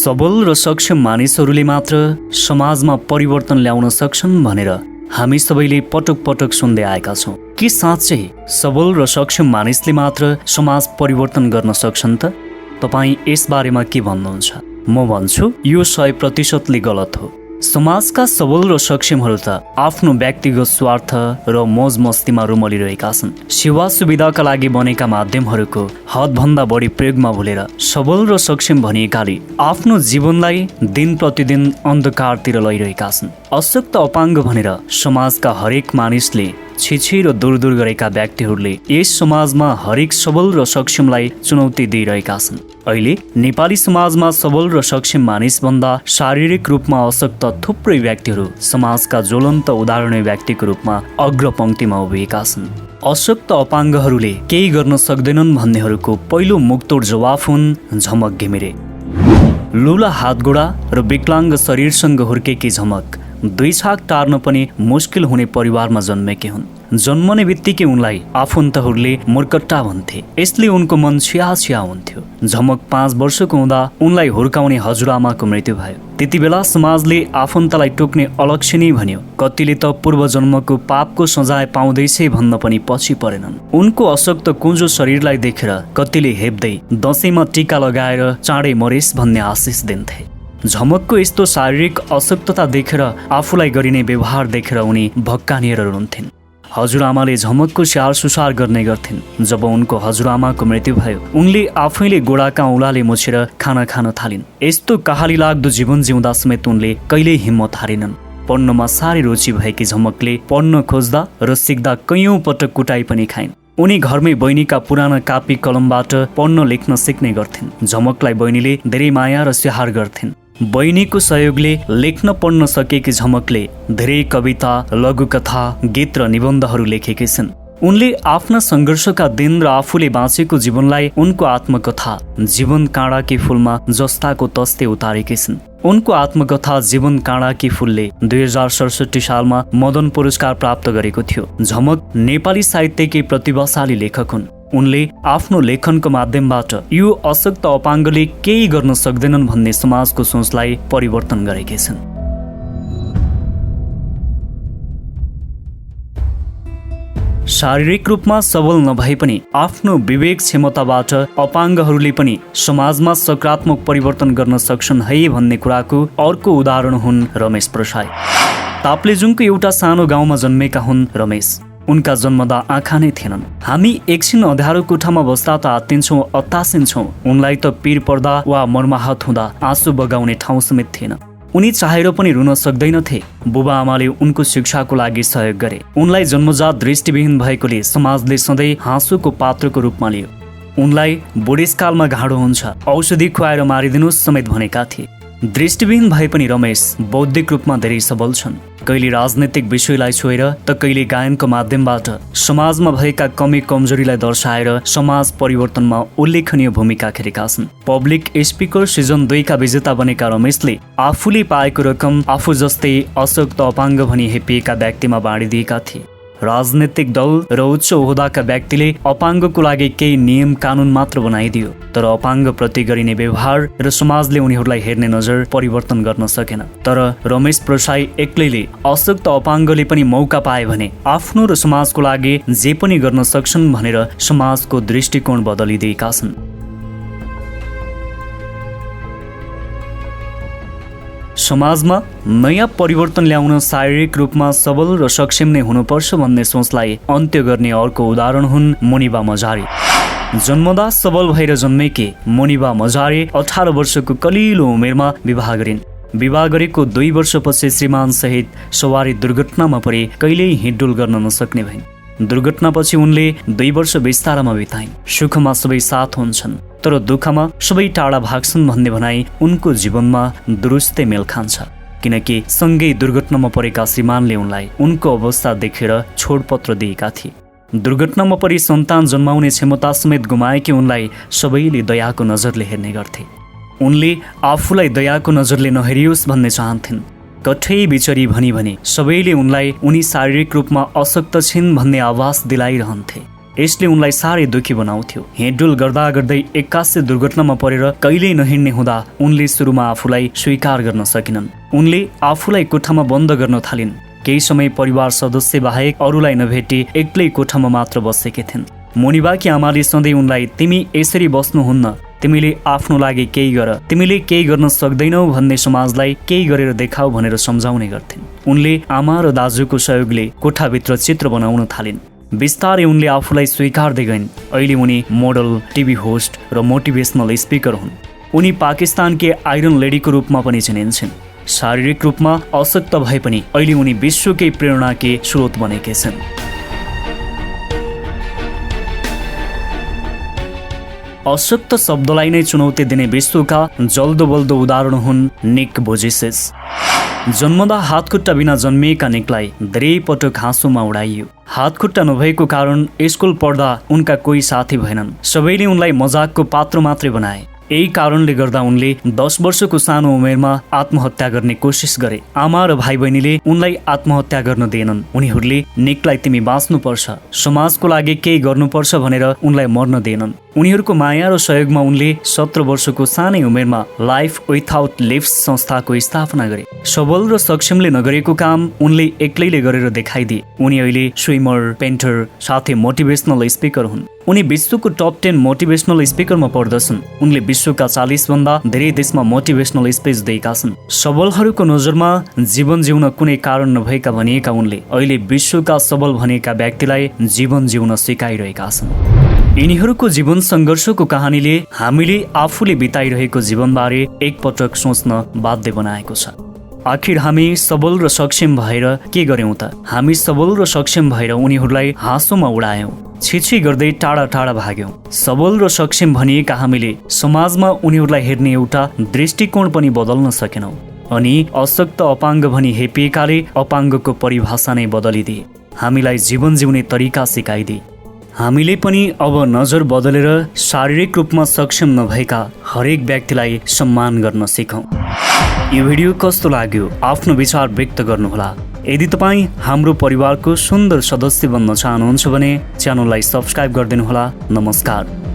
सबल र सक्षम मानिसहरूले मात्र समाजमा परिवर्तन ल्याउन सक्छन् भनेर हामी सबैले पटक पटक सुन्दै आएका छौँ। के साँच्चै सबल र सक्षम मानिसले मात्र समाज परिवर्तन गर्न सक्छन् त? तपाईँ यसबारेमा के भन्नुहुन्छ? म भन्छु यो 100% गलत हो। समाजका सबल र सक्षमहरू त आफ्नो व्यक्तिगत स्वार्थ र मोज मस्तीमा रुमलिरहेका छन्। सेवा सुविधाका लागि बनेका माध्यमहरूको हदभन्दा बढी प्रयोगमा भुलेर सबल र सक्षम भनिएकाले आफ्नो जीवनलाई दिन प्रतिदिन अन्धकारतिर लैरहेका छन्। अशक्त अपाङ्ग भनेर समाजका हरेक मानिसले छिछि र दूर गरेका व्यक्तिहरूले यस समाजमा हरेक सबल र सक्षमलाई चुनौती दिइरहेका छन्। अहिले नेपाली समाजमा सबल र सक्षम मानिसभन्दा शारीरिक रूपमा अशक्त थुप्रै व्यक्तिहरू समाजका ज्वलन्त उदाहरणीय व्यक्तिको रूपमा अग्रपङ्क्तिमा उभिएका छन्। अशक्त अपाङ्गहरूले केही गर्न सक्दैनन् भन्नेहरूको पहिलो मुक्तोड जवाफ हुन् झमक घिमिरे। लुला हातगोडा र विकलाङ्ग शरीरसँग हुर्केकी झमक दुई छाक टार्न पनि मुस्किल हुने परिवारमा जन्मेकी हुन्। जन्मने बित्तिकै उनलाई आफन्तहरूले मूर्खट्टा भन्थे। यसले उनको मन छिया हुन्थ्यो। झमक 5 वर्षको हुँदा उनलाई हुर्काउने हजुरआमाको मृत्यु भयो। त्यति बेला समाजले आफन्तलाई टोक्ने अलक्षिणी भन्यो। कतिले त पूर्व जन्मको पापको सजाय पाउँदैछ भन्न पनि पछि परेनन्। उनको अशक्त कुँजो शरीरलाई देखेर कतिले हेप्दै दशैंमा टीका लगाएर चाँडै मरेस् भन्ने आशिष दिन्थे। झमकको यस्तो शारीरिक अशक्तता देखेर आफूलाई गरिने व्यवहार देखेर उनी भक्कानिएर रुन्थिन्। हजुरआमाले झमकको स्याहार सुसार गर्ने गर्थिन्। जब उनको हजुरआमाको मृत्यु भयो उनले आफैले गोडाका औँलाले मुछेर खाना खान थालिन्। यस्तो कहाली लाग्दो जीवन जिउँदा समेत उनले कहिल्यै हिम्मत हारेनन्। पढ्नमा साह्रै रुचि भएकी झमकले पढ्न खोज्दा र सिक्दा कैयौँ पटक कुटाइ पनि खाइन्। उनी घरमै बहिनीका पुराना कापी कलमबाट पढ्न लेख्न सिक्ने गर्थिन्। झमकलाई बहिनीले धेरै माया र स्याहार गर्थिन्। बहिनीको सहयोगले लेख्न पढ्न सकेकी झमकले धेरै कविता, लघुकथा, गीत र निबन्धहरू लेखेकी छिन्। उनले आफ्ना सङ्घर्षका दिन र आफूले बाँचेको जीवनलाई उनको आत्मकथा जीवन काँडाकी फुलमा जस्ताको तस्ते उतारेकी छिन्। उनको आत्मकथा जीवन काँडाकी फुलले 2067 सालमा मदन पुरस्कार प्राप्त गरेको थियो। झमक नेपाली साहित्यकी प्रतिभाशाली लेखक हुन्। उनले आफ्नो लेखनको माध्यमबाट यो अशक्त अपाङ्गले केही गर्न सक्दैनन् भन्ने समाजको सोचलाई परिवर्तन गरेकी छन्। शारीरिक रूपमा सबल नभए पनि आफ्नो विवेक क्षमताबाट अपाङ्गहरूले पनि समाजमा सकारात्मक परिवर्तन गर्न सक्छन् है भन्ने कुराको अर्को उदाहरण हुन् रमेश प्रसाई। ताप्लेजुङको एउटा सानो गाउँमा जन्मेका हुन् रमेश। उनका जन्मदा आँखा नै थिएनन्। हामी एकछिन अँध्यारो कोठामा बस्दा त आत्तिन्छौँ, अत्तासिन्छौँ। उनलाई त पीर पर्दा वा मर्माहत हुँदा आँसु बगाउने ठाउँ समेत थिएन। उनी चाहेर पनि रुन सक्दैनथे। बुबा आमाले उनको शिक्षाको लागि सहयोग गरे। उनलाई जन्मजात दृष्टिविहीन भएकोले समाजले सधैँ हाँसोको पात्रको रूपमा लियो। उनलाई बुढेसकालमा घाँडो हुन्छ, औषधि खुवाएर मारिदिनुहोस् समेत भनेका थिए। दृष्टिविहीन भए पनि रमेश बौद्धिक रूपमा धेरै सबल छन्। कहिले राजनैतिक विषयलाई छोएर त कहिले गायनको माध्यमबाट समाजमा भएका कमी कमजोरीलाई दर्शाएर समाज परिवर्तनमा उल्लेखनीय भूमिका खेलेका छन्। पब्लिक स्पिकर सिजन 2 का विजेता बनेका रमेशले आफूले पाएको रकम आफू जस्तै अशक्त अपाङ्ग भनी हेपिएका व्यक्तिमा बाँडिदिएका थिए। राजनैतिक दल र उच्च ओहदाका व्यक्तिले अपाङ्गको लागि केही नियम कानुन मात्र बनाइदियो, तर अपाङ्ग प्रति गरिने व्यवहार र समाजले उनीहरूलाई हेर्ने नजर परिवर्तन गर्न सकेन। तर रमेश प्रसाई एक्लैले अशक्त अपाङ्गले पनि मौका पाए भने आफ्नो र समाजको लागि जे पनि गर्न सक्छन् भनेर समाजको दृष्टिकोण बदलिदिएका छन्। समाजमा नयाँ परिवर्तन ल्याउन शारीरिक रूपमा सबल र सक्षम नै हुनुपर्छ भन्ने सोचलाई अन्त्य गर्ने अर्को उदाहरण हुन् मुनिबा मजारे। जन्मदा सबल भएर जन्मेकी मुनिबा मजारे 18 वर्षको कलिलो उमेरमा विवाह गरिन्। विवाह गरेको 2 वर्षपछि श्रीमान सहित सवारी दुर्घटनामा परि कहिल्यै हिँडडुल गर्न नसक्ने भइन्। दुर्घटनापछि उनले 2 वर्ष बिस्तारामा बिताइन्। सुखमा सबै साथ हुन्छन् तर दुःखमा सबै टाढा भाग्छन् भन्ने भनाइ उनको जीवनमा दुरुस्तै मेल खान्छ। किनकि सँगै दुर्घटनामा परेका श्रीमानले उनलाई उनको अवस्था देखेर छोडपत्र दिएका थिए। दुर्घटनामा परि सन्तान जन्माउने क्षमता समेत गुमाएकी उनलाई सबैले दयाको नजरले हेर्ने गर्थे। उनले आफूलाई दयाको नजरले नहेरियोस् भन्ने चाहन्थिन्। कठै बिचरी भनी भने सबैले उनलाई उनी शारीरिक रूपमा अशक्त छिन् भन्ने आभास दिलाइरहन्थे। यसले उनलाई साह्रै दुखी बनाउँथ्यो। हिँडडुल गर्दा गर्दै एक्कासी दुर्घटनामा परेर कहिल्यै नहिँड्ने हुँदा उनले सुरुमा आफूलाई स्वीकार गर्न सकिनन्। उनले आफूलाई कोठामा बन्द गर्न थालिन्। केही समय परिवार सदस्य बाहेक अरूलाई नभेटी एक्लै कोठामा मात्र बसेकी थिइन्। मुनिबाकी आमाले सधैँ उनलाई तिमी यसरी बस्नुहुन्न, तिमीले आफ्नो लागि केही गर, तिमीले केही गर्न सक्दैनौ भन्ने समाजलाई केही गरेर देखाऊ भनेर सम्झाउने गर्थिन्। उनले आमा र दाजुको सहयोगले कोठाभित्र चित्र बनाउन थालिन्। बिस्तारै उनले आफूलाई स्वीकार्दै गइन्। अहिले उनी मोडल, टिभी होस्ट र मोटिभेसनल स्पिकर हुन्। उनी पाकिस्तानकी आइरन लेडीको रूपमा पनि चिनिन्छन्। शारीरिक रूपमा अशक्त भए पनि अहिले उनी विश्वकै प्रेरणाकी स्रोत बनेकी छन्। अशक्त शब्दलाई नै चुनौती दिने विश्वका जल्दो बल्दो उदाहरण हुन् निक वुजेसिच। जन्मदा हातखुट्टा बिना जन्मिएका निकलाई धेरै पटक हाँसोमा उडाइयो। हातखुट्टा नभएको कारण स्कुल पढ्दा उनका कोही साथी भएनन्। सबैले उनलाई मजाकको पात्र मात्रै बनाए। यही कारणले गर्दा उनले 10 वर्षको सानो उमेरमा आत्महत्या गर्ने कोसिस गरे। आमा र भाइ बहिनीले उनलाई आत्महत्या गर्न दिएनन्। उनीहरूले निकलाई तिमी बाँच्नुपर्छ, समाजको लागि केही गर्नुपर्छ भनेर उनलाई मर्न दिएनन्। उनीहरूको माया र सहयोगमा उनले 17 वर्षको सानै उमेरमा लाइफ विथआउट लिभ्स संस्थाको स्थापना गरे। सबल र सक्षमले नगरेको काम उनले एक्लैले गरेर देखाइदिए। उनी अहिले स्विमर, पेन्टर साथै मोटिभेसनल स्पिकर हुन्। उनी विश्वको टप 10 मोटिभेसनल स्पिकरमा पर्दछन्। उनले विश्वका 40 भन्दा धेरै देशमा मोटिभेसनल स्पिच दिएका छन्। सबलहरूको नजरमा जीवन जिउन कुनै कारण नभएका भनिएका उनले अहिले विश्वका सबल भनेका व्यक्तिलाई जीवन जिउन सिकाइरहेका छन्। यिनीहरूको जीवन सङ्घर्षको कहानीले हामीले आफूले बिताइरहेको जीवनबारे एकपटक सोच्न बाध्य बनाएको छ। आखिर हामी सबल र सक्षम भएर के गर्यौं त? हामी सबल र सक्षम भएर उनीहरूलाई हाँसोमा उडायौं, छिछि गर्दै टाढा टाढा भाग्यौं। सबल र सक्षम भनिएका हामीले समाजमा उनीहरूलाई हेर्ने एउटा दृष्टिकोण पनि बदल्न सकेनौं अनि अशक्त अपाङ्ग भनी हेपिएकाले अपाङ्गको परिभाषा नै बदलिदिए, हामीलाई जीवन जिउने तरिका सिकाइदिए। हामीले पनि अब नजर बदलेर शारीरिक रूपमा सक्षम नभएका हरेक व्यक्तिलाई सम्मान गर्न सिकौं। यो भिडियो कस्तो लाग्यो आफ्नो विचार व्यक्त गर्नुहोला। यदि तपाईँ हाम्रो परिवारको सुन्दर सदस्य बन्न चाहनुहुन्छ भने च्यानललाई सब्स्क्राइब गरिदिनुहोला। नमस्कार।